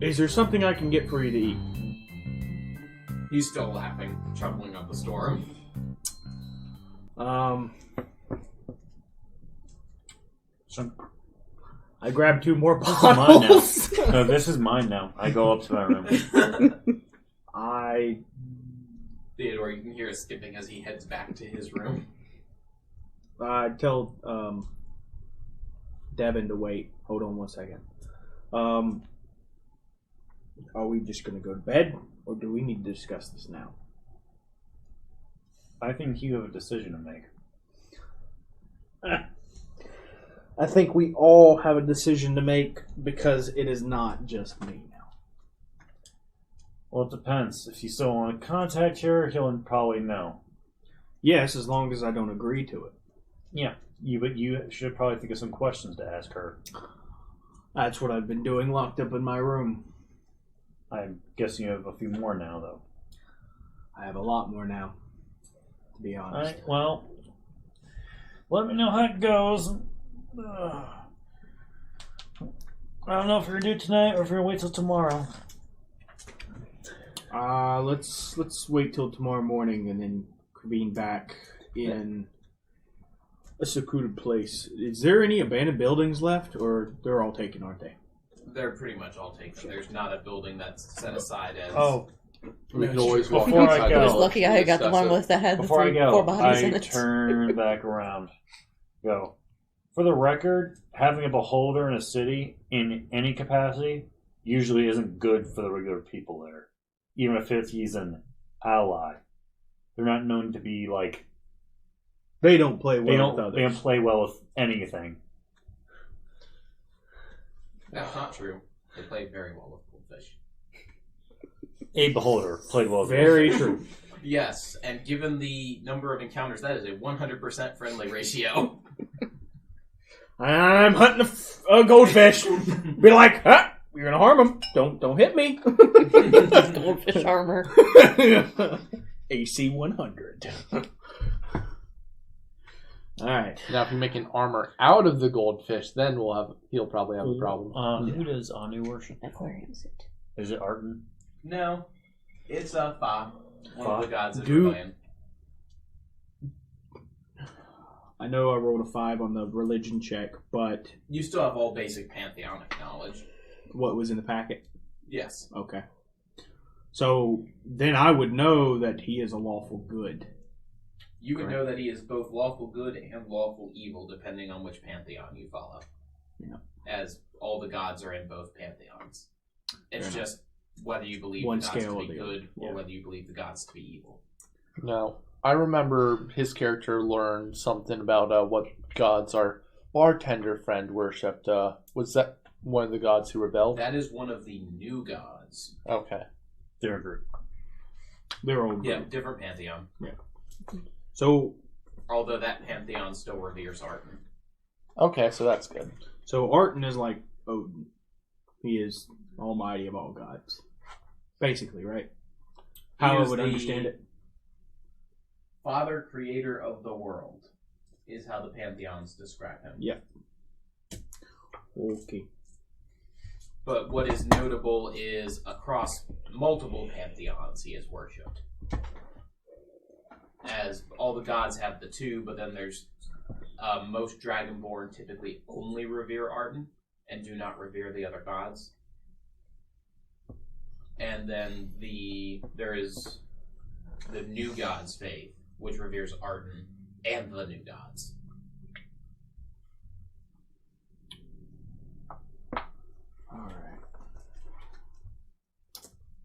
Is there something I can get for you to eat? He's still laughing, chuckling up the storm. I grabbed 2 more This is mine now. bottles. No, this is mine now. I go up to my room. Theodore, you can hear us skipping as he heads back to his room. I tell Devin to wait. Hold on 1 second. Are we just going to go to bed, or do we need to discuss this now? I think you have a decision to make. I think we all have a decision to make because it is not just me now. Well, it depends. If you still want to contact her, he'll probably know. Yes, as long as I don't agree to it. Yeah, but you should probably think of some questions to ask her. That's what I've been doing locked up in my room. I'm guessing you have a few more now, though. I have a lot more now, to be honest. Alright, well, let me know how it goes. I don't know if we're going to do it tonight or if we're going to wait till tomorrow. Let's wait till tomorrow morning and then convene back in a secluded place. Is there any abandoned buildings left, or they're all taken, aren't they? They're pretty much all taken. There's not a building that's set aside as... Oh, We can always walk Before I outside. go- the I was village lucky and I got the discuss one it. with that had the before I go, 4 bodies in I it. turn back around. Go. For the record, having a beholder in a city in any capacity usually isn't good for the regular people there. Even if he's an ally. They're not known to be like... They don't play well They with don't others. play well with anything. That's not true. They play very well with goldfish. A beholder played well with Very true. Yes, and given the number of encounters, that is a 100% friendly ratio. I'm hunting a goldfish. Be like, huh? You're gonna harm him. Don't hit me. Goldfish armor. AC 100. All right. Now, if you make an armor out of the goldfish, then he'll probably have a problem. Who does Anu worship? Aquarium suit. Is it Arden? No, it's a Fa, one of the gods of Dude. rebellion. I know I rolled a 5 on the religion check, but You still have all basic pantheonic knowledge. what was in the packet? Yes. Okay. So then I would know that he is a lawful good. You would know that he is both lawful good and lawful evil, depending on which pantheon you follow. Yeah. As all the gods are in both pantheons. It's Fair just whether you believe One the gods scale to or be the other. good or Yeah. whether you believe the gods to be evil. No. I remember his character learned something about what gods our bartender friend worshipped. Was that one of the gods who rebelled? That is one of the new gods. Okay. They're a group. They're all good. Yeah, different pantheon. So Although that pantheon still reveres Arden. Okay, so that's good. Arton is like Odin. He is almighty of all gods. Basically, right? How I is would the understand it. Father, creator of the world, is how the pantheons describe him. Yeah. Okay. But what is notable is across multiple pantheons he is worshipped. As all the gods have the 2, but then there's most Dragonborn typically only revere Arden and do not revere the other gods. And then there is the new gods faith, which reveres Arden and the new gods. All right.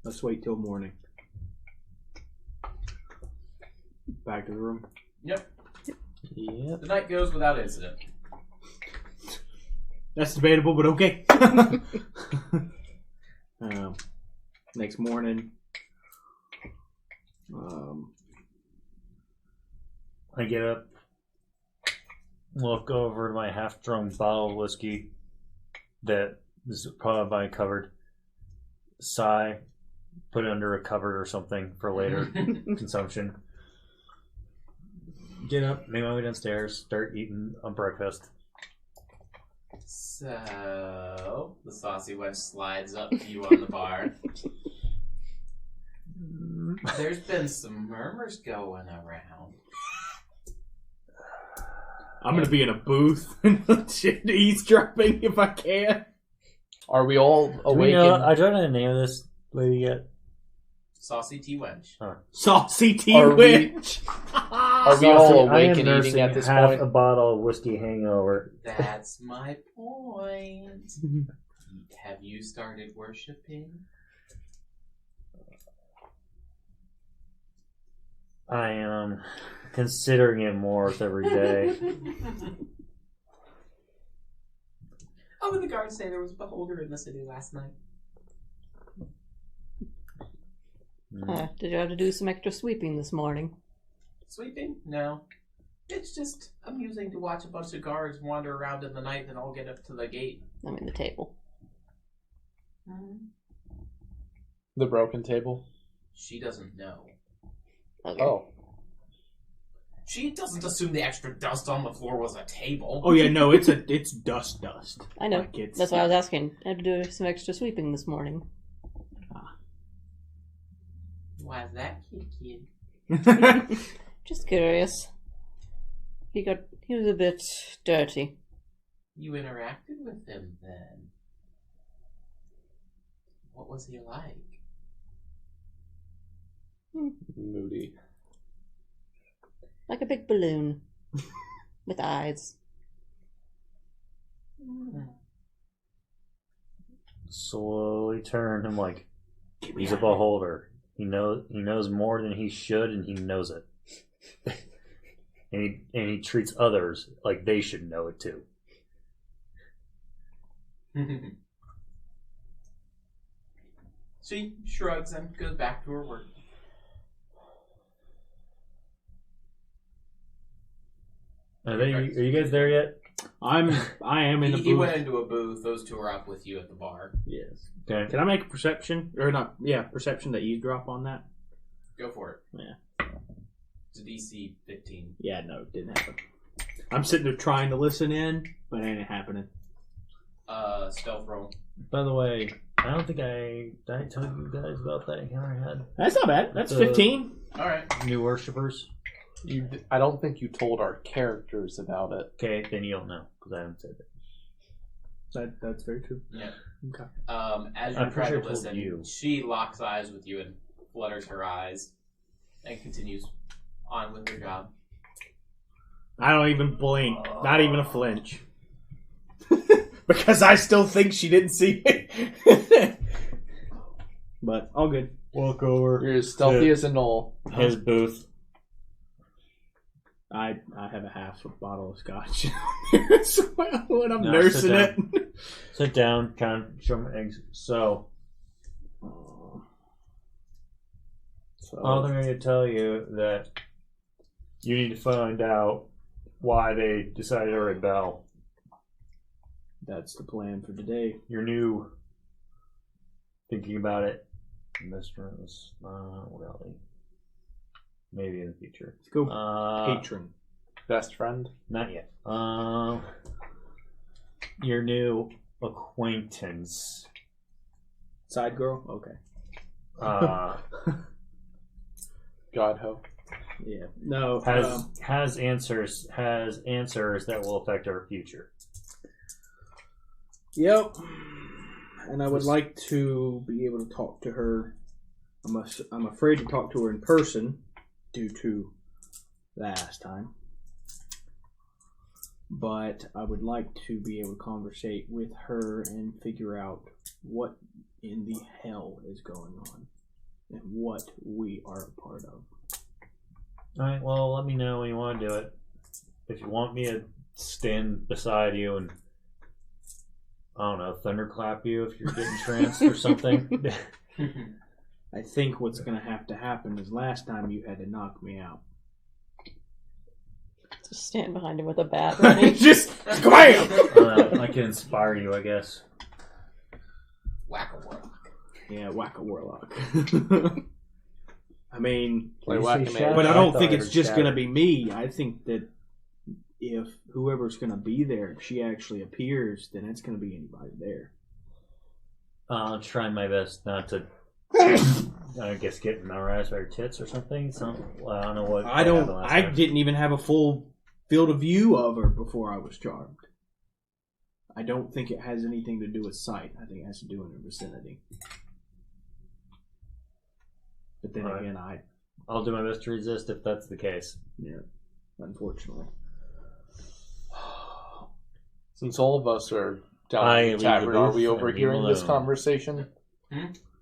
Let's wait till morning. Back to the room. Yep. Yep. The night goes without incident. That's debatable, but okay. Next morning. I get up, look over my half-drunk bottle of whiskey that is probably covered, sigh, put it under a cupboard or something for later consumption. Get up, make my way downstairs, start eating a breakfast. So, the saucy wench slides up to you on the bar. There's been some murmurs going around. I'm gonna be in a booth and eavesdropping if I can. Are we all Do we awake? know, and- I don't know the name of this lady yet. Saucy tea wench. Saucy tea Are we- witch. Are we Saucy, all I awake am and nursing eating at this half point? a bottle of whiskey hangover. That's my point. Have you started worshipping? I am considering it more with every day. Oh, and the guards say there was a beholder in the city last night. Did you have to do some extra sweeping this morning? Sweeping? No. It's just amusing to watch a bunch of guards wander around in the night and all get up to the gate. I mean, the table. The broken table? She doesn't know. Okay. Oh. She doesn't assume the extra dust on the floor was a table. Oh yeah, no, it's dust. I know. Like it's- That's why I was asking. I had to do some extra sweeping this morning. Why's that, kid? Just curious. He was a bit dirty. You interacted with him then. What was he like? Moody. Like a big balloon. With eyes. Slowly turn him like he's a beholder. He knows more than he should, and he knows it. and he treats others like they should know it too. She shrugs and goes back to her work. Are you guys there yet? I am in the He booth. went into a booth. Those two are up with you at the bar. Yes. Okay. Can I make a perception or not? Yeah, perception to eavesdrop on that. Go for it. Yeah. It's a DC 15. Yeah, no, it didn't happen. I'm sitting there trying to listen in, but it ain't happening. Stealth roll. By the way, I don't think did I tell you guys about that encounter I had? That's not bad. That's Uh, 15. All right. New worshippers. I don't think you told our characters about it. Okay, then you don't know because I haven't said it. That's very true. Yeah. Okay. As I'm you pretty try sure to I told listen, you. she locks eyes with you and flutters her eyes, and continues on with her job. I don't even blink. Not even a flinch. Because I still think she didn't see it. But all good. Walk over. You're as stealthy Yeah. as a knoll. His booth. I have a half a bottle of scotch as well when I'm No, nursing sit it. Sit down, kind of show my eggs. So, all they're going to tell you that you need to find out why they decided to rebel. That's the plan for today. You're new. Thinking about it. Mistress, not really. Maybe in the future. Let's go patron. Best friend. Not yet. Your new acquaintance. Side girl? Okay. God hope. Yeah. No. Has answers that will affect our future. Yep. And I would like to be able to talk to her. I'm afraid to talk to her in person due to last time. But I would like to be able to conversate with her and figure out what in the hell is going on and what we are a part of. Alright, well, let me know when you want to do it. If you want me to stand beside you and, I don't know, thunderclap you if you're getting tranced or something. I think what's going to have to happen is last time you had to knock me out. Just stand behind him with a bat ready. Just kabam! I can inspire you, I guess. Whack a warlock. Yeah, whack a warlock. I mean, Play You whack see a man. shadow? but I don't thought think I it's heard just shadow. going to be me. I think that if whoever's going to be there, if she actually appears, then it's going to be anybody there. I'll try my best not to, I guess, get memorized by her tits or something. So, I don't know what. I didn't even have a full field of view of her before I was charmed. I don't think it has anything to do with sight. I think it has to do with her vicinity. But then again, I'll do my best to resist if that's the case. Yeah, unfortunately. Since all of us are down in the tavern, are we overhearing this conversation?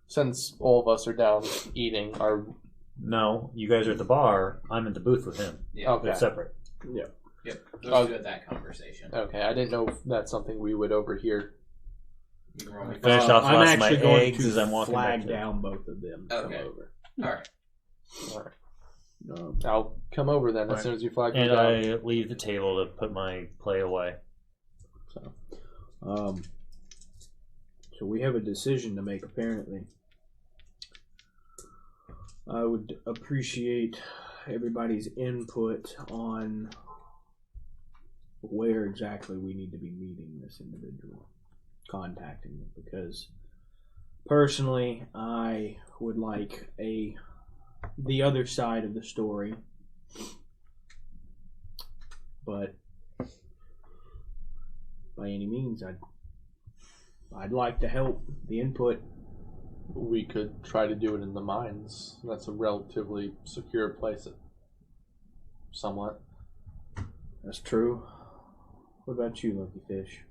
Since all of us are down eating, No, you guys are at the bar. I'm at the booth with him. Yeah. Okay. They're separate. Yeah. Yep. Those two had that conversation. Okay, I didn't know if that's something we would overhear. You can roll me. Finish off I'm lots of my actually going eggs as I'm to walking flag back to down both of them. To Okay. Come over. All right. I'll come over then as Right. soon as you flag me And down. I leave the table to put my play away. So we have a decision to make, apparently. I would appreciate everybody's input on where exactly we need to be meeting this individual, contacting them, because personally, I would like the other side of the story, but by any means, I'd like to help the input. We could try to do it in the mines. That's a relatively secure place, somewhat. That's true. What about you, Lucky Fish?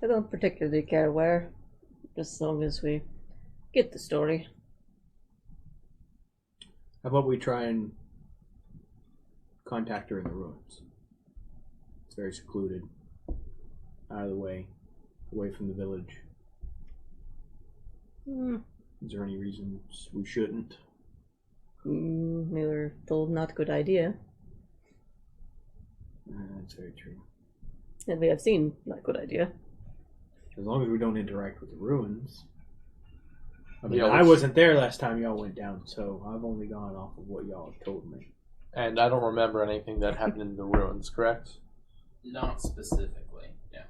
I don't particularly care where, just as long as we get the story. How about we try and contact her in the ruins? It's very secluded, out of the way, away from the village. Is there any reasons we shouldn't? We were told not a good idea, That's very true. and we have seen not a good idea. As long as we don't interact with the ruins. I mean, Yeah, I wasn't there last time y'all went down, so I've only gone off of what y'all have told me. And I don't remember anything that happened in the ruins, correct? Not specifically. Yeah.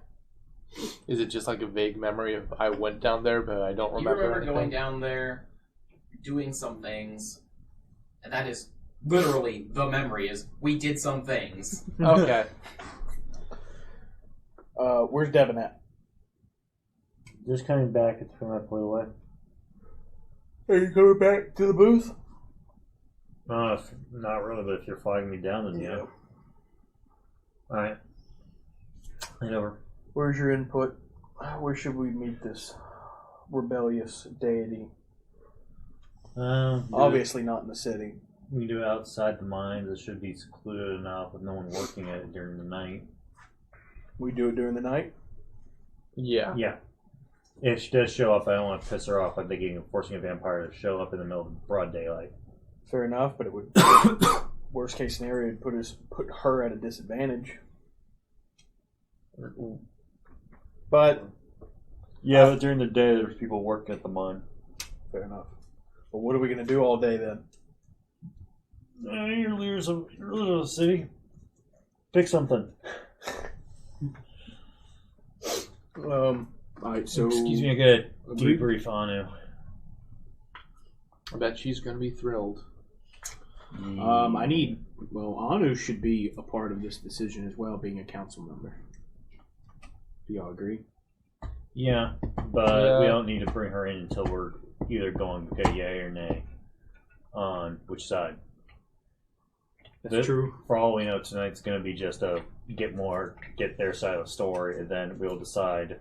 Is it just like a vague memory of I went down there, but I don't remember You remember anything? going down there, doing some things, and that is literally the memory. Is we did some things. Okay. Where's Devin at? Just coming back to put my play away. Are you coming back to the booth? Not really, but if you're flagging me down, then yeah. Alright. Head over. Where's your input? Where should we meet this rebellious deity? Obviously not in the city. We can do it outside the mines. It should be secluded enough with no one working at it during the night. We do it during the night? Yeah. Yeah. If she does show up, I don't want to piss her off by thinking forcing a vampire to show up in the middle of broad daylight. Fair enough, but it would worst case scenario would put her at a disadvantage. But Yeah, but during the day, there's people working at the mine. fair enough. But what are we gonna do all day then? You're leaders of the city. Pick something. Alright, so Excuse me, I got a Agreed. debrief on you. I bet she's going to be thrilled. Anu should be a part of this decision as well, being a council member. Do y'all agree? Yeah, but we Yeah. don't need to bring her in until we're either going to go yay or nay on which side. That's true. For all we know, tonight's going to be just a get their side of the story, and then we'll decide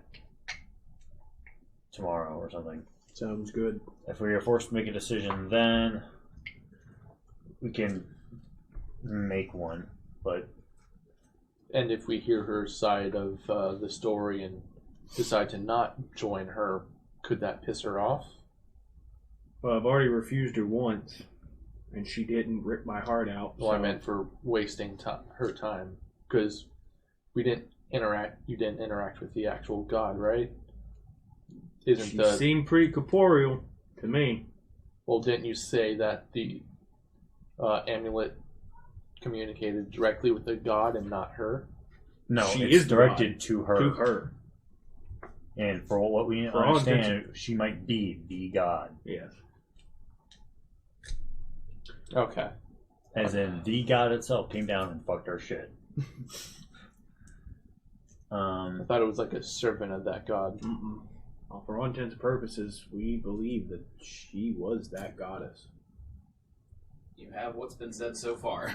tomorrow or something. Sounds good. If we are forced to make a decision, then we can make one. But And if we hear her side of the story and decide to not join her, could that piss her off? Well, I've already refused her once, and she didn't rip my heart out. Well, I so- meant for wasting her time. Because we didn't interact. You didn't interact with the actual god, right? Isn't She the seemed pretty corporeal to me. well? Didn't you say that the amulet communicated directly with the god and not her? No, She it's is the directed to her. To her. And for what we For all understand, she might be the god. Yes. Okay. As in, the god itself came down and fucked our shit. I thought it was like a servant of that god. Mm-mm. Well, for all intents and purposes, we believe that she was that goddess. You have what's been said so far.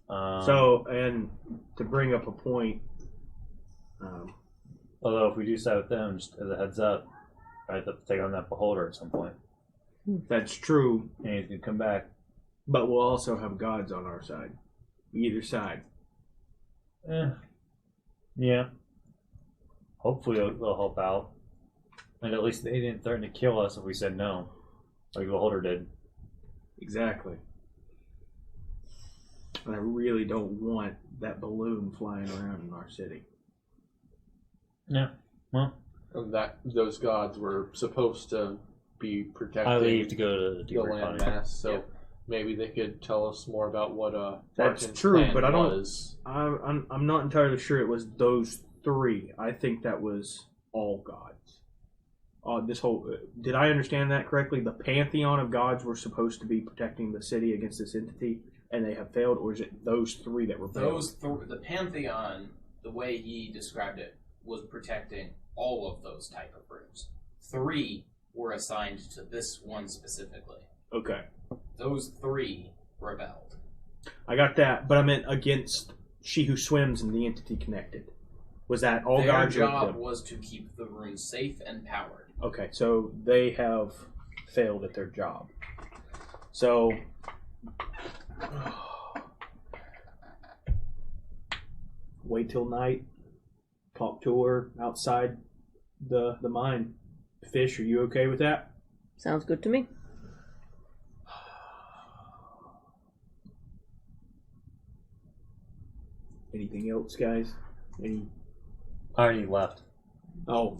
So, and to bring up a point, although if we do side with them, just as a heads up, I have to take on that beholder at some point. that's true, And he's gonna come back. but we'll also have gods on our side. Either side. Yeah. Hopefully they'll help out. And at least they didn't threaten to kill us if we said no. Like the beholder did. Exactly. And I really don't want that balloon flying around in our city. Yeah. Well, And that those gods were supposed to be protecting I leave to go to the deeper landmass, so Yep. maybe they could tell us more about what That's Arkin's true, plan but I don't- was. I'm not entirely sure it was those three. I think that was all gods. This whole did I understand that correctly? The pantheon of gods were supposed to be protecting the city against this entity, and they have failed, or is it those three that were failed? The Pantheon, the way he described it, was protecting all of those type of rooms. 3 were assigned to this one specifically. Okay, Those 3 rebelled. I got that, but I meant against she who swims and the entity connected. Was that all Their gods? or job them? was to keep the room safe and powered. Okay, so they have failed at their job. So wait till night. Talk to her outside the mine. Fish, are you okay with that? Sounds good to me. Anything else, guys? Any? I already left. Oh,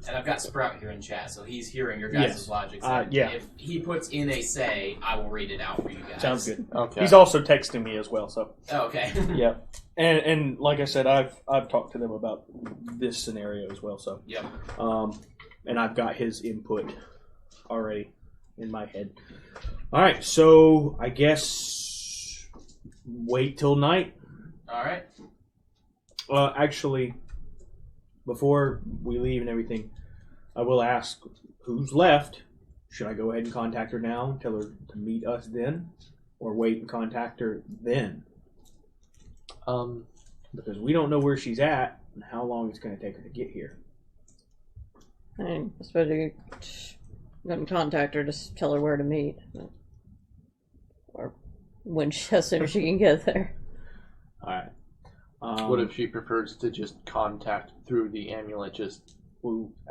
And I've got Sprout here in chat, so he's hearing your guys' Yes. logic. Yeah. If he puts in a say, I will read it out for you guys. sounds good. Okay. He's also texting me as well, so Oh, okay. yeah. And like I said, I've talked to them about this scenario as well. So Yep. And I've got his input already in my head. All right, so I guess wait till night. All right. Actually, before we leave and everything, I will ask who's left. Should I go ahead and contact her now and tell her to meet us then, or wait and contact her then? Because we don't know where she's at and how long it's going to take her to get here. I suppose you couldn't contact her, just tell her where to meet. Or when as soon as she can get there. All right. What if she prefers to just contact through the amulet, just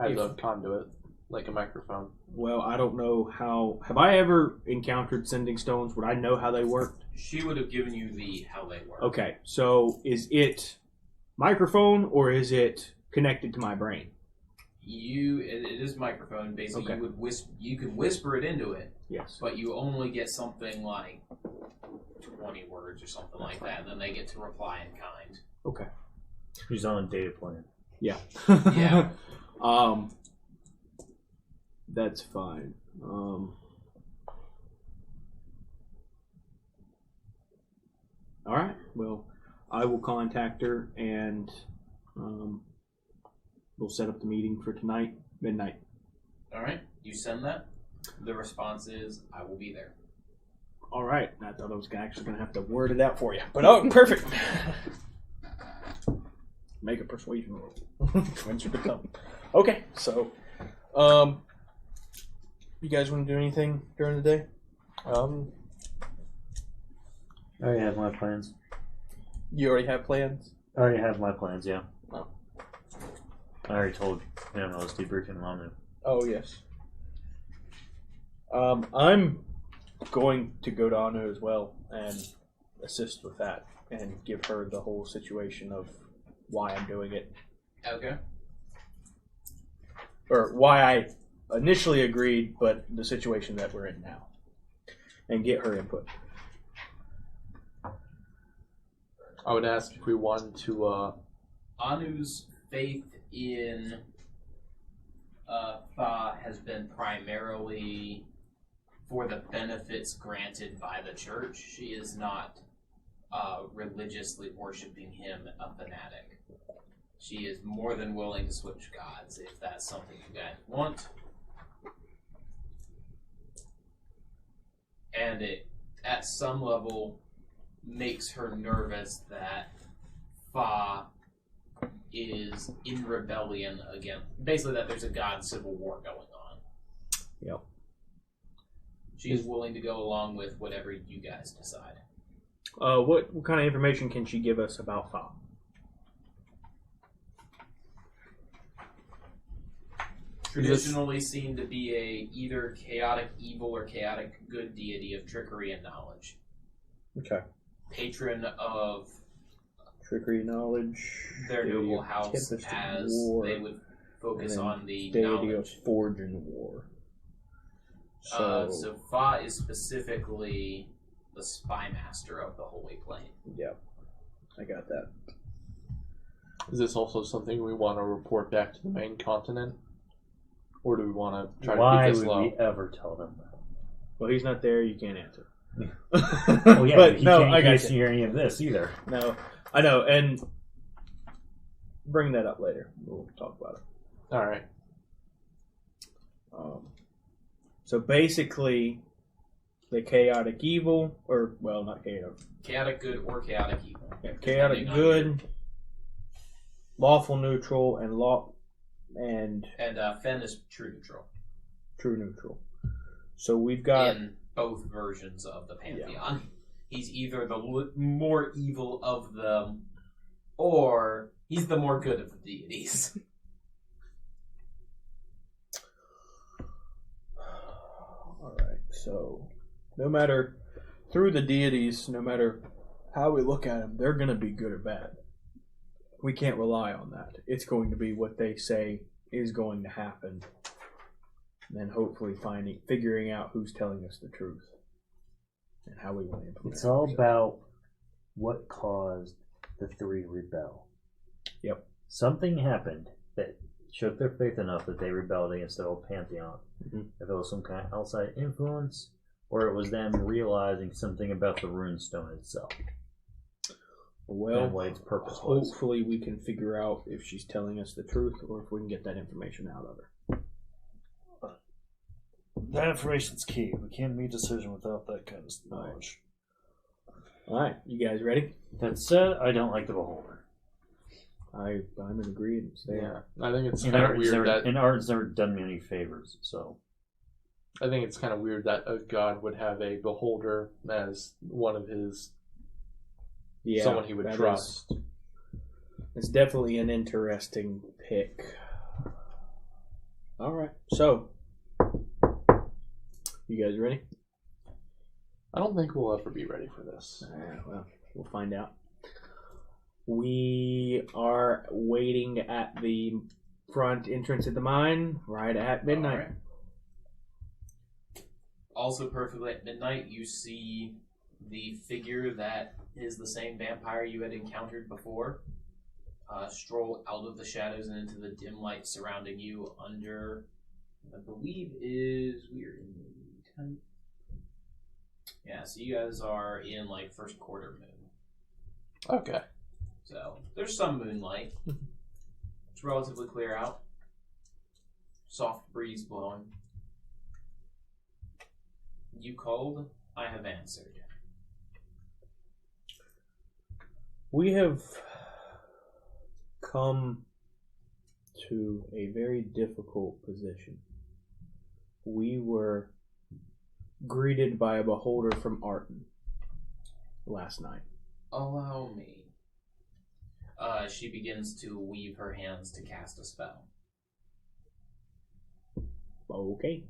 as if- a conduit, like a microphone? Well, I don't know how. Have I ever encountered sending stones? Would I know how they worked? She would have given you the how they work. Okay, so is it microphone or is it connected to my brain? It is microphone. Basically, Okay. you could whisper it into it, Yes. but you only get something like 20 words or something like that, and then they get to reply in kind. Okay. He's on a data plan. Yeah. Yeah. That's fine. All right. Well, I will contact her and we'll set up the meeting for tonight, midnight. All right, you send that. The response is, "I will be there." All right. I thought I was actually going to have to word it out for you, but oh, perfect. Make a persuasion roll. Convince her to come. Okay. So, you guys want to do anything during the day? I already have my plans. You already have plans? I already have my plans, yeah. Oh. I already told him I was debriefing Ramu. Oh, yes. I'm going to go to Anu as well and assist with that and give her the whole situation of why I'm doing it. Okay. Or why I initially agreed, but the situation that we're in now, and get her input. I would ask if we wanted to. Anu's faith in Tha has been primarily for the benefits granted by the church. She is not religiously worshiping him a fanatic. She is more than willing to switch gods if that's something you guys want. And it, at some level, makes her nervous that Fa is in rebellion again. Basically, that there's a god civil war going on. Yep. She's willing to go along with whatever you guys decide. What kind of information can she give us about Fa? Traditionally seen to be a either chaotic evil or chaotic good deity of trickery and knowledge. Okay. Patron of Trickery, knowledge. their deity noble of house, tempest and as war, they would focus and then on the deity knowledge. of forge and war. So Fa is specifically the spy master of the Holy Plane. Yeah, I got that. Is this also something we want to report back to the main continent? Or do we want to try Why to keep this would low? we ever tell them that? Well, he's not there. You can't answer. Well, yeah, but he no, can't I got hear any of this either. No, I know, and bring that up later. We'll talk about it. All right. So basically, the chaotic evil, or well, not chaotic. Chaotic good or chaotic evil. Yeah, chaotic Depending on good, lawful neutral, and And Fen is true neutral. true neutral. So we've got In both versions of the Pantheon. He's either the more evil of them, or he's the more good of the deities. all right. So no matter through the deities, no matter how we look at them, they're going to be good or bad. We can't rely on that. It's going to be what they say is going to happen. And then hopefully figuring out who's telling us the truth and how we want to implement It's it. all about what caused the three rebel. Yep. Something happened that shook their faith enough that they rebelled against the old pantheon. Mhm. If it was some kind of outside influence, or it was them realizing something about the runestone itself. Well, and what its purpose was. hopefully we can figure out if she's telling us the truth or if we can get that information out of her. That information's key. We can't make a decision without that kind of knowledge. All right, you guys ready? That said, I don't like the beholder. I'm in agreement. Yeah. I think it's And kind of art's weird never, that and art's never done me any favors, so. I think it's kind of weird that a god would have a beholder as one of his Yeah, someone he would that trust. It's definitely an interesting pick. All right, so you guys ready? I don't think we'll ever be ready for this. Well, we'll find out. We are waiting at the front entrance of the mine right at midnight. Alright. Also, perfectly at midnight, you see the figure that is the same vampire you had encountered before stroll out of the shadows and into the dim light surrounding you under, I believe, is we're in the 10th. Yeah, so you guys are in like first quarter moon. Okay. So there's some moonlight. It's relatively clear out. Soft breeze blowing. You called, I have answered. We have come to a very difficult position. We were greeted by a beholder from Arton last night. Allow me. She begins to weave her hands to cast a spell. Okay.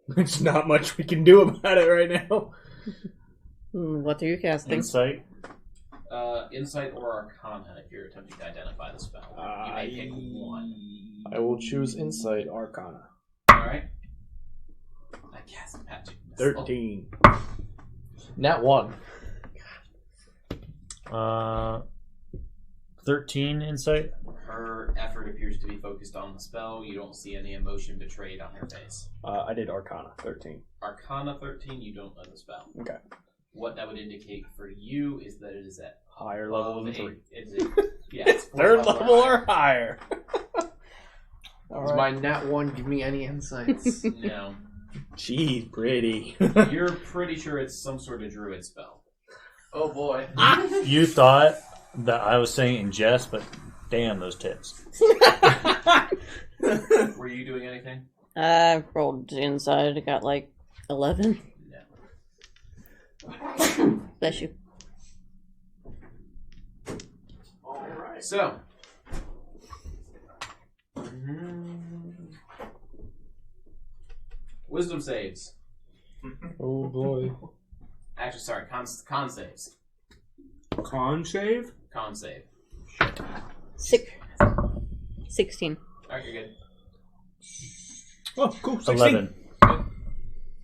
There's not much we can do about it right now. What are you casting? Insight. Insight or Arcana if you're attempting to identify the spell. You may pick one. I will choose insight. Arcana. Yes, magic. 13. Nat 1. 13 insight. Her effort appears to be focused on the spell. You don't see any emotion betrayed on her face. I did Arcana, 13. Arcana 13, you don't know the spell. Okay. What that would indicate for you is that it is at Higher level than 3. It's Third level or higher. Does my nat 1 give me any insights? No. She's pretty. You're pretty sure it's some sort of druid spell. Oh boy. You thought that I was saying in jest, but damn those tits. Were you doing anything? I rolled inside. I got like 11. No. Bless you. Alright. So. Wisdom saves. Oh boy. Actually, sorry, con saves. Con save? Con save. 16. Alright, you're good. Oh, cool. 16.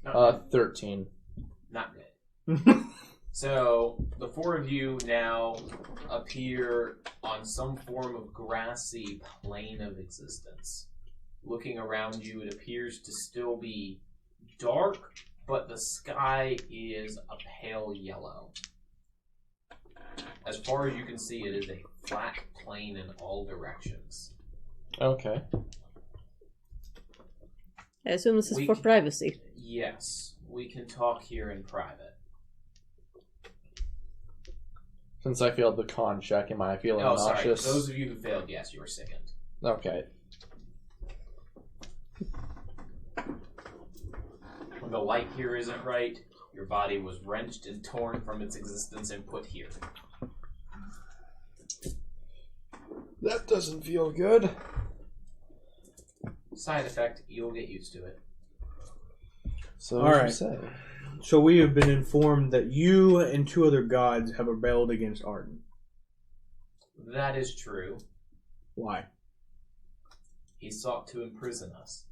11. 13. Not good. So, the four of you now appear on some form of grassy plane of existence. Looking around you, it appears to still be dark, but the sky is a pale yellow. As far as you can see, it is a flat plain in all directions. Okay. I assume this is for privacy. Yes, we can talk here in private. Since I failed the con check, am I feeling Oh, sorry. nauseous? Those of you who failed, yes, you were sickened. Okay. When the light here isn't right, your body was wrenched and torn from its existence and put here. That doesn't feel good. Side effect, you'll get used to it. So, All what right. you say? So we have been informed that you and 2 other gods have rebelled against Arden. That is true. Why? He sought to imprison us.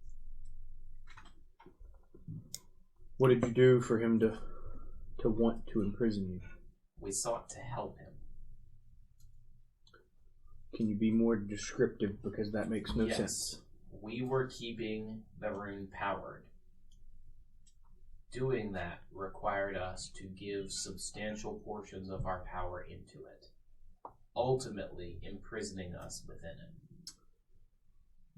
What did you do for him to want to imprison you? We sought to help him. Can you be more descriptive, because that makes no Yes. sense? We were keeping the rune powered. Doing that required us to give substantial portions of our power into it, ultimately imprisoning us within it.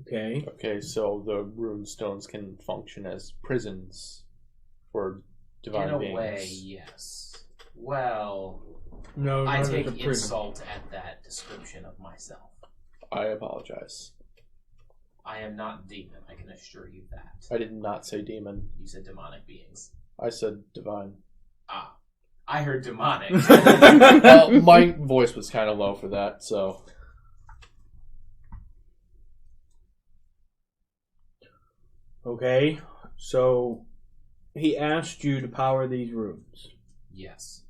Okay. Okay, so the rune stones can function as prisons for divine In a beings. way, yes. Well, No, I not take at the prison. insult at that description of myself. I apologize. I am not demon, I can assure you that. I did not say demon. You said demonic beings. I said divine. Ah, I heard demonic. Well, my voice was kind of low for that, so. Okay, so he asked you to power these rooms, Yes.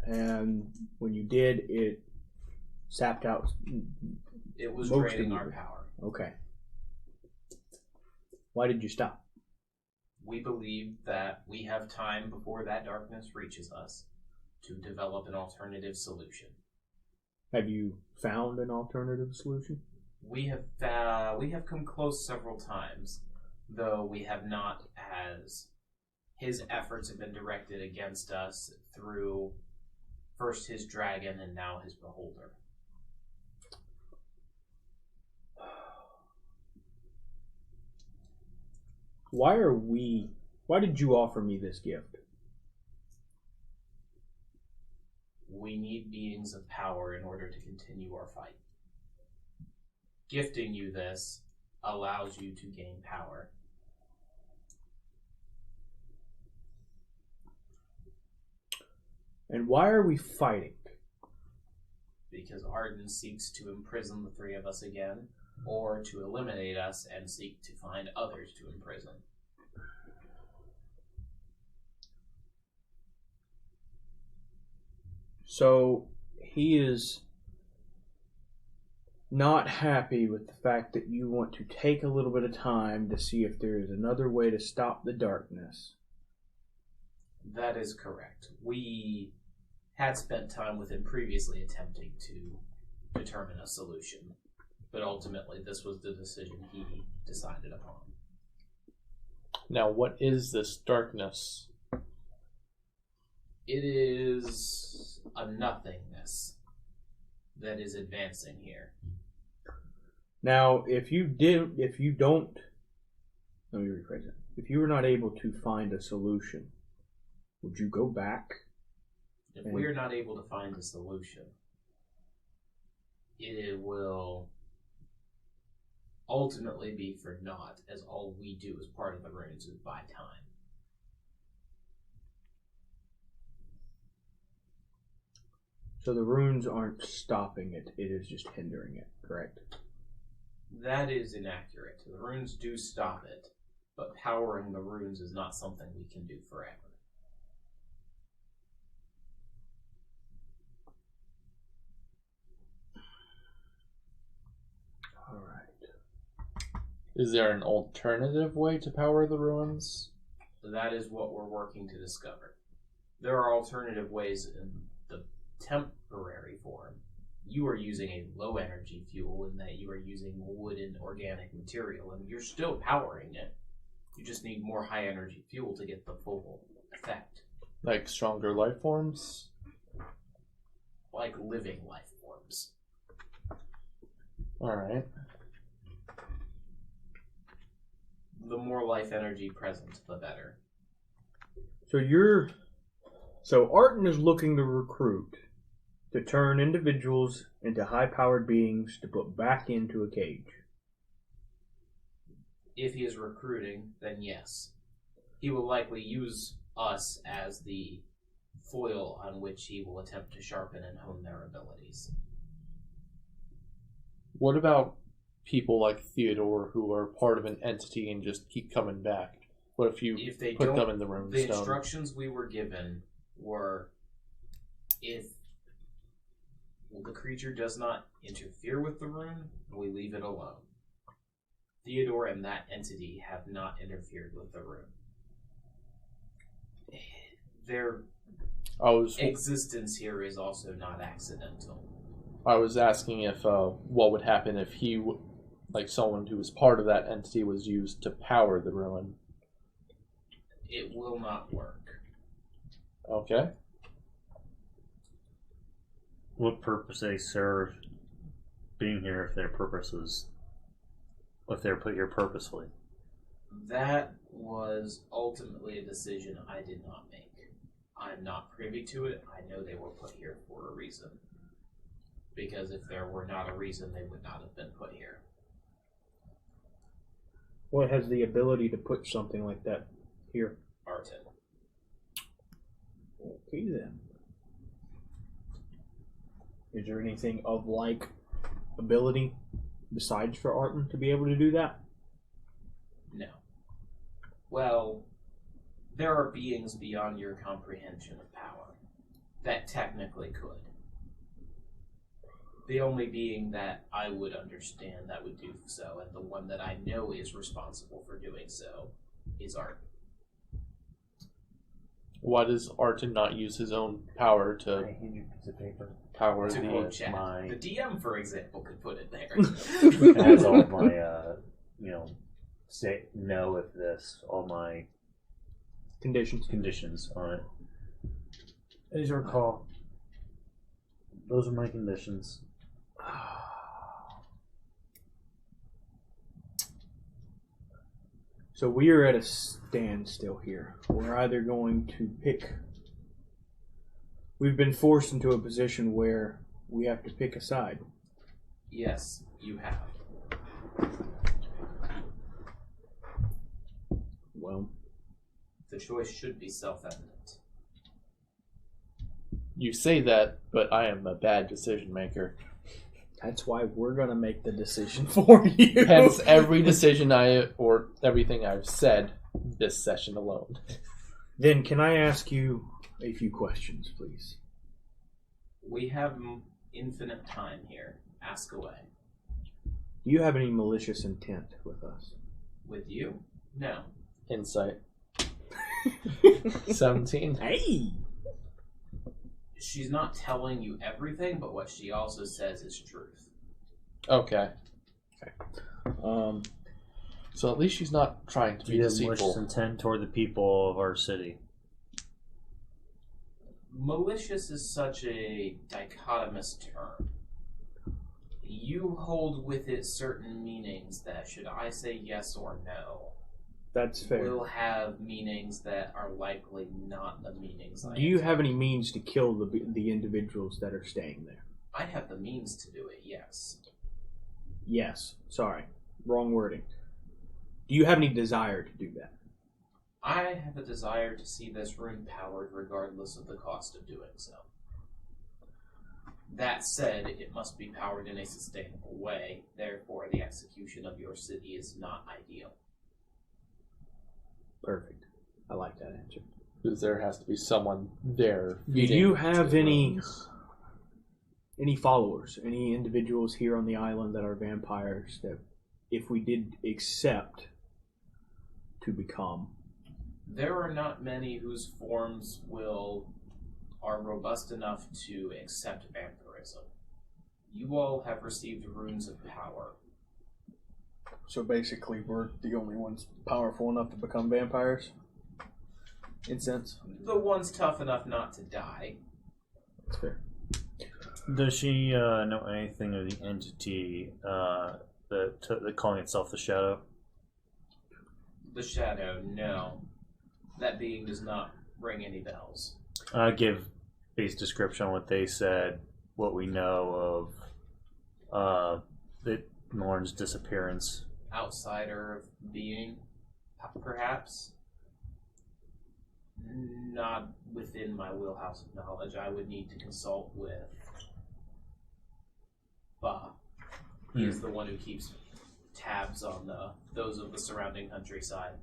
and when you did, it sapped out. It was Most draining of our it. power. Okay. Why did you stop? We believe that we have time before that darkness reaches us to develop an alternative solution. Have you found an alternative solution? We have come close several times, though we have not, as his efforts have been directed against us through first his dragon and now his beholder. Why did you offer me this gift? We need beings of power in order to continue our fight. Gifting you this allows you to gain power. And why are we fighting? Because Arden seeks to imprison the three of us again, or to eliminate us and seek to find others to imprison. So he is not happy with the fact that you want to take a little bit of time to see if there is another way to stop the darkness. That is correct. We had spent time with him previously attempting to determine a solution, but ultimately this was the decision he decided upon. Now, what is this darkness? It is a nothingness that is advancing here. Now, if you don't, let me rephrase it. If you were not able to find a solution, would you go back? If we are not able to find a solution, it will ultimately be for naught, as all we do as part of the runes is buy time. So the runes aren't stopping it, it is just hindering it, correct? That is inaccurate. The runes do stop it, but powering the runes is not something we can do forever. All right. Is there an alternative way to power the ruins? That is what we're working to discover. There are alternative ways in the temporary form. You are using a low energy fuel in that you are using wood and organic material, and you're still powering it. You just need more high energy fuel to get the full effect. Like stronger life forms? Like living life forms. Alright. The more life energy present, the better. So Arton is looking to recruit, to turn individuals into high-powered beings to put back into a cage. If he is recruiting, then yes. He will likely use us as the foil on which he will attempt to sharpen and hone their abilities. What about people like Theodore who are part of an entity and just keep coming back? What if you put them in the rune The stone? instructions we were given were, if the creature does not interfere with the rune, we leave it alone. Theodore and that entity have not interfered with the rune. Their existence here is also not accidental. I was asking if what would happen if like someone who was part of that entity was used to power the ruin. It will not work. Okay. What purpose they serve being here if they're put here purposely? That was ultimately a decision I did not make. I'm not privy to it. I know they were put here for a reason. Because if there were not a reason, they would not have been put here. What has the ability to put something like that here? Arton. Okay then. Is there anything of like ability besides for Arton to be able to do that? No. Well, there are beings beyond your comprehension of power that technically could. The only being that I would understand that would do so, and the one that I know is responsible for doing so, is Arton. Why does Arton not use his own power to power To quote chat, my... the DM, for example, could put it there. It has all of my, say no with this, all my conditions on it. As you recall, those are my conditions. So we are at a standstill here. We're either going to pick... We've been forced into a position where we have to pick a side. Yes, you have. Well, The choice should be self-evident. You say that, but I am a bad decision maker. that's why we're going to make the decision for you. Hence, every decision or everything I've said this session alone. Then can I ask you a few questions, please? We have infinite time here. Ask away. Do you have any malicious intent with us? With you? No. Insight. 17. Hey! She's not telling you everything, but what she also says is truth. Okay. Um, So at least she's not trying to Do be you have malicious deceitful. intent toward the people of our city? Malicious is such a dichotomous term. You hold with it certain meanings that, should I say yes or no, that's fair. will have meanings that are likely not the meanings I Do you intend. have any means to kill the individuals that are staying there? I have the means to do it, yes. Yes. Sorry. Wrong wording. Do you have any desire to do that? I have a desire to see this room powered regardless of the cost of doing so. That said, it must be powered in a sustainable way, therefore the execution of your city is not ideal. Perfect. I like that answer. Because there has to be someone there. Do feeding you to have the any rooms. followers, any individuals here on the island that are vampires that, if we did accept to become? There are not many whose forms are robust enough to accept vampirism. You all have received runes of power. So basically, we're the only ones powerful enough to become vampires? In sense? The ones tough enough not to die. That's fair. Does she know anything of the entity that calling itself the Shadow? The Shadow, no. That being does not ring any bells. Give base description on what they said, what we know of Norn's disappearance. Outsider of being, perhaps. Not within my wheelhouse of knowledge. I would need to consult with Ba. He is the one who keeps tabs on those of the surrounding countryside.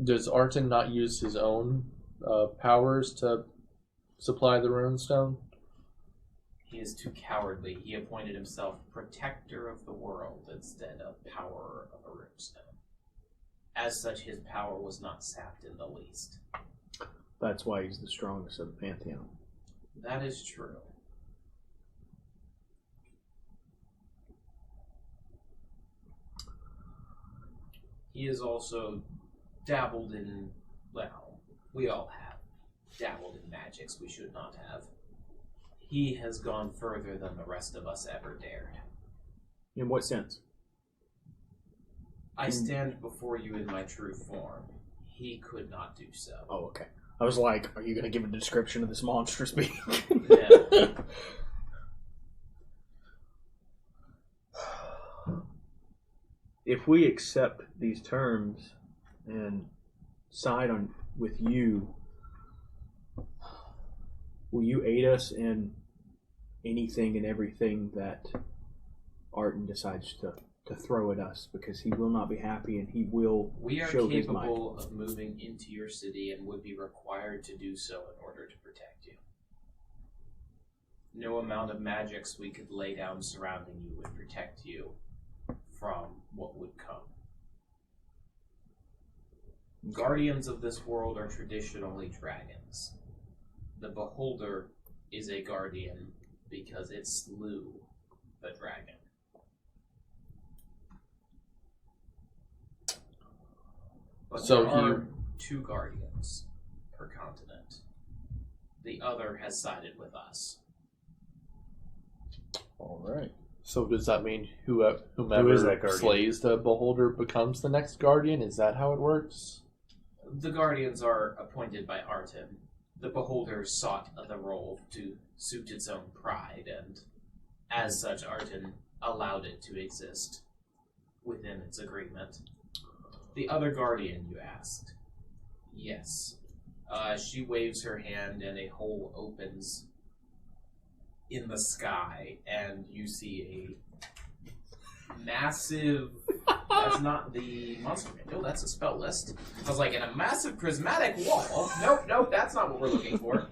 Does Arton not use his own powers to supply the runestone? He is too cowardly. He appointed himself protector of the world instead of powerer of a runestone. As such, his power was not sapped in the least. That's why he's the strongest of the Pantheon. That is true. He has also dabbled in, well, we all have dabbled in magics we should not have. He has gone further than the rest of us ever dared. In what sense? I stand before you in my true form. He could not do so. Oh, okay. I was like, are you going to give a description of this monstrous being? Yeah. If we accept these terms and side on with you, will you aid us in anything and everything that Arton decides to throw at us? Because he will not be happy and he will We are show his might. capable of moving into your city and would be required to do so in order to protect you. No amount of magics we could lay down surrounding you would protect you from what would come. Guardians of this world are traditionally dragons. The Beholder is a guardian because it slew the dragon. But So there are two guardians per continent. The other has sided with us. All right. So does that mean Who is whomever that guardian? slays the beholder becomes the next guardian? Is that how it works? The guardians are appointed by Arton. The Beholder sought the role to suit its own pride, and as such, Arton allowed it to exist within its agreement. The other guardian, you asked? Yes. She waves her hand and a hole opens in the sky, and you see a massive... That's not the monster manual, that's a spell list. I was like, in a massive prismatic wall. Nope, that's not what we're looking for.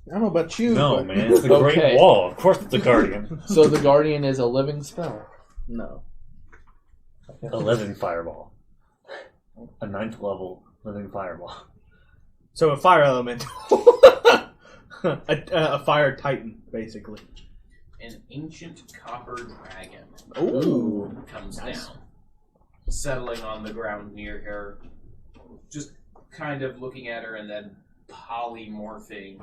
I don't know about you. No, but... man, it's the Okay. Great Wall. Of course, it's a guardian. So the Guardian is a living spell. No. A living fireball. A 9th level living fireball. So a fire elemental. a fire titan, basically. An ancient copper dragon Ooh. comes Nice. down, settling on the ground near her, just kind of looking at her and then polymorphing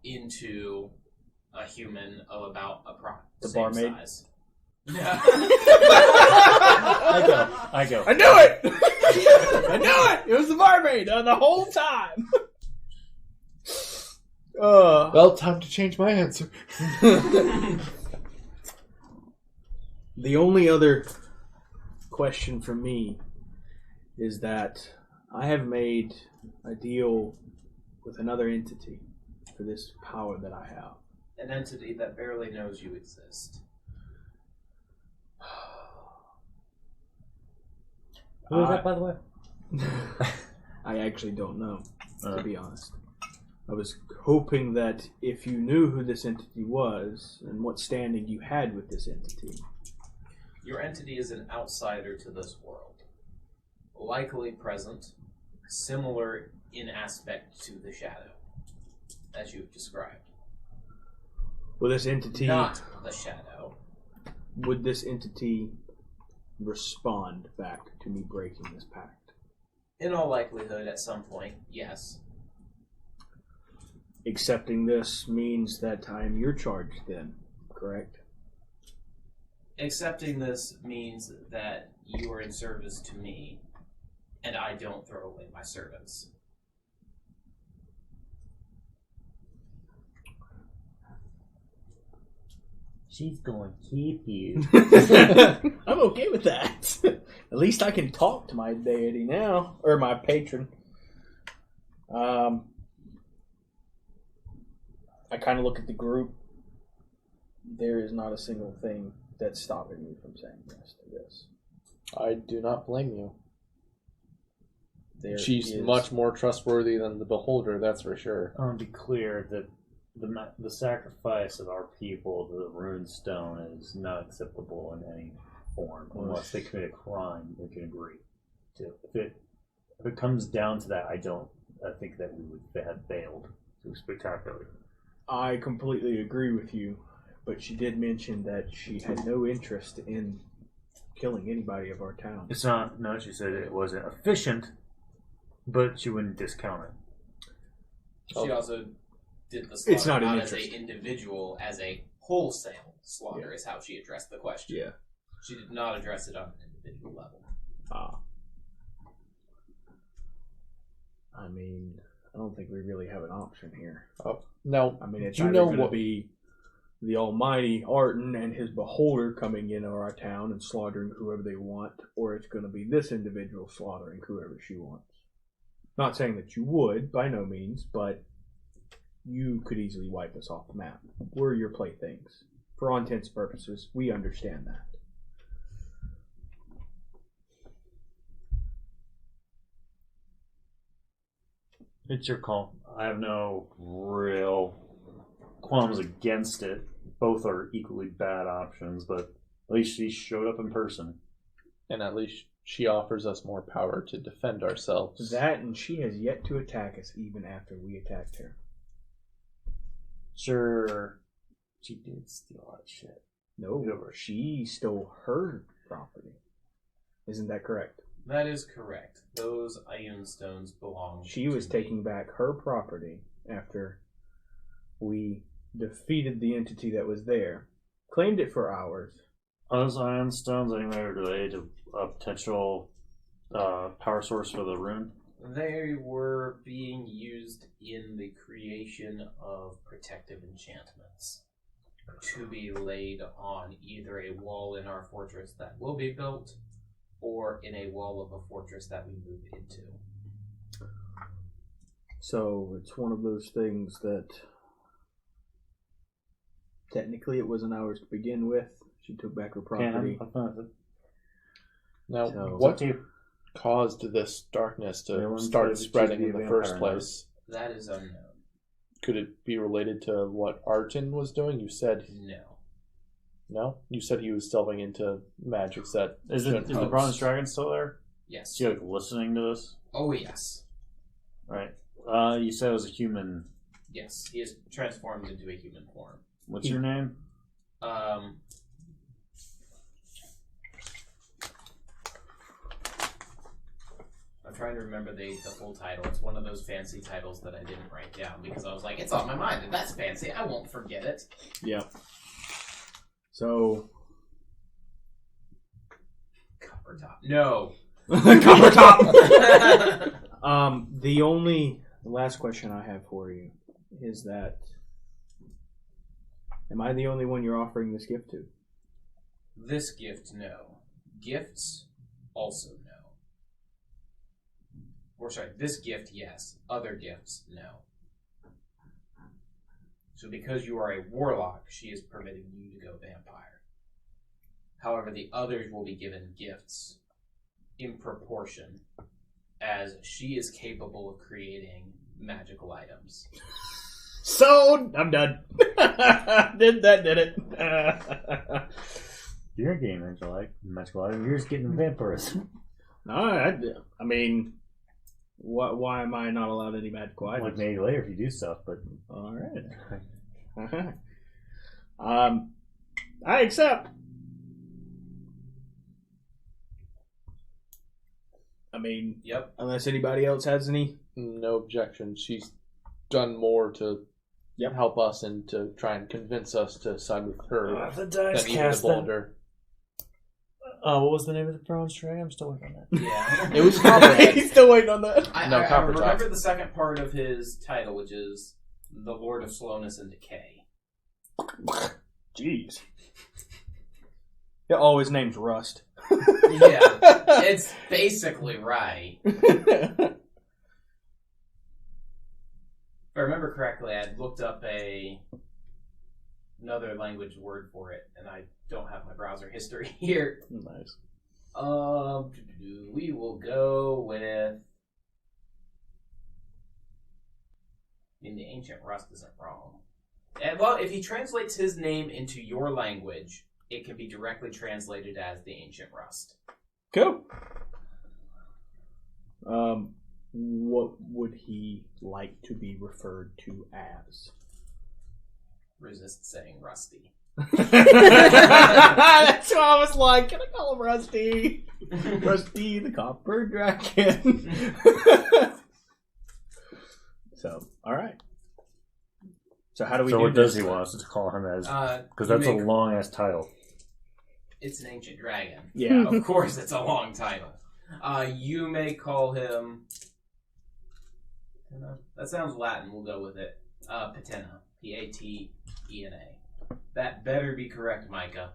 into a human of about The same barmaid? size. I go. I knew it! I knew it! It was the barmaid the whole time! Well, time to change my answer. The only other question for me is that I have made a deal with another entity for this power that I have. An entity that barely knows you exist. Who is that, by the way? I actually don't know, to be honest. I was hoping that if you knew who this entity was and what standing you had with this entity. Your entity is an outsider to this world. Likely present, similar in aspect to the shadow, as you've described. Will this entity... Not the shadow. Would this entity respond back to me breaking this pact? In all likelihood, at some point, yes. Accepting this means that I am your charge then, correct? Accepting this means that you are in service to me, and I don't throw away my servants. She's going to keep you. I'm okay with that. At least I can talk to my deity now, or my patron. I kind of look at the group. There is not a single thing that's stopping me from saying yes to this. I do not blame you. There She's is- much more trustworthy than the Beholder, that's for sure. I want to be clear that the sacrifice of our people to the rune stone is not acceptable in any form unless they commit a crime we can agree to. If it comes down to that, I think that we would have failed so spectacularly. I completely agree with you, but she did mention that she had no interest in killing anybody of our town. It's not. No, she said it wasn't efficient, but she wouldn't discount it. She also did the slaughter It's not an as an interest. individual, as a wholesale slaughter is how she addressed the question. Yeah. She did not address it on an individual level. I mean, I don't think we really have an option here. Now, I mean, it's do you either know going to what? be the almighty Arton and his beholder coming into our town and slaughtering whoever they want, or it's going to be this individual slaughtering whoever she wants. Not saying that you would, by no means, but you could easily wipe us off the map. We're your playthings. For all intents and purposes, we understand that. It's your call. I have no real qualms against it. Both are equally bad options, but at least she showed up in person. And at least she offers us more power to defend ourselves. That, and she has yet to attack us even after we attacked her. Sure, she did steal all that shit. No, she stole her property. Isn't that correct? That is correct. Those Ion Stones belong She was to me. taking back her property after we defeated the entity that was there, claimed it for ours. Are those ion stones anyway related to a potential power source for the rune? They were being used in the creation of protective enchantments to be laid on either a wall in our fortress that will be built or in a wall of a fortress that we move into. So it's one of those things that technically it wasn't ours to begin with. She took back her property. Now, So- what caused this darkness to Everyone's start trying to spreading be in a the first vampire. place? That is unknown. Could it be related to what Arton was doing? You said No. no. You said he was delving into magics that Is the bronze dragon still there? Yes. Is he like listening to this? Oh, yes. Right. You said it was a human. Yes. He is transformed into a human form. What's your name? I'm trying to remember the full title. It's one of those fancy titles that I didn't write down because I was like, it's on my mind and that's fancy. I won't forget it. Yeah. So. Copper top. No. Copper top! The last question I have for you is that, am I the only one you're offering this gift to? This gift, no. Gifts, also no. Or sorry, this gift, yes. Other gifts, no. So because you are a warlock, she is permitting you to go vampire. However, the others will be given gifts in proportion as she is capable of creating magical items. So, I'm done. did it. You're getting magical item. You're just getting vampirism. No, I mean, why am I not allowed any magical items? Like maybe later if you do stuff, but all right. I accept. I mean, Yep. Unless anybody else has any. No objection. She's done more to help us and to try and convince us to side with her the dice than even the boulder. What was the name of the bronze dragon? I'm still waiting on that. Yeah. It was Copperhead. He's still waiting on that. I Copper top. remember the second part of his title, which is the Lord of Slowness and Decay. Jeez. Yeah, oh, his name's Rust. Yeah, it's basically right. If I remember correctly, I looked up another language word for it, and I don't have my browser history here. Nice. We will go with. I mean, the ancient Rust isn't wrong. And, well, if he translates his name into your language, it can be directly translated as the ancient Rust. Cool. What would he like to be referred to as? Resist saying Rusty. That's what I was like. Can I call him Rusty? Rusty the Copper Dragon. So, all right. So how do we do what this? does he want us to call him as? Because Because that's a long ass title. It's an ancient dragon. Yeah. Of course, it's a long title. You may call him. That sounds Latin. We'll go with it. Patena. Patena. That better be correct, Micah.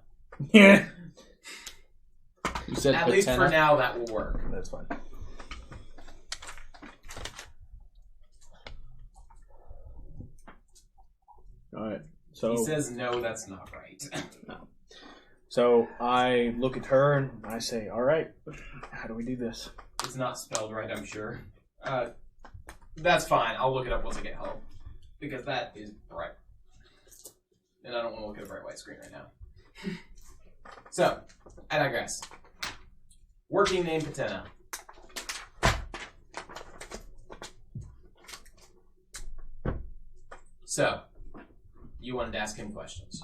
Yeah. You said At least for now, that will work. That's fine. All right. So He says no, that's not right. no. So I look at her and I say, "All right, how do we do this?" It's not spelled right, I'm sure. That's fine. I'll look it up once I get home. Because that is bright. And I don't want to look at a bright white screen right now. So, I digress. Working name Patena. So, you wanted to ask him questions.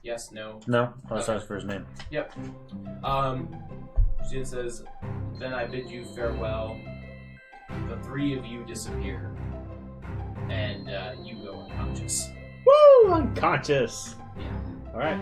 Yes, no? No, I was asked for his name. Yep. Jin says, then I bid you farewell. The three of you disappear. And you go unconscious. Woo! Unconscious. Yeah. All right.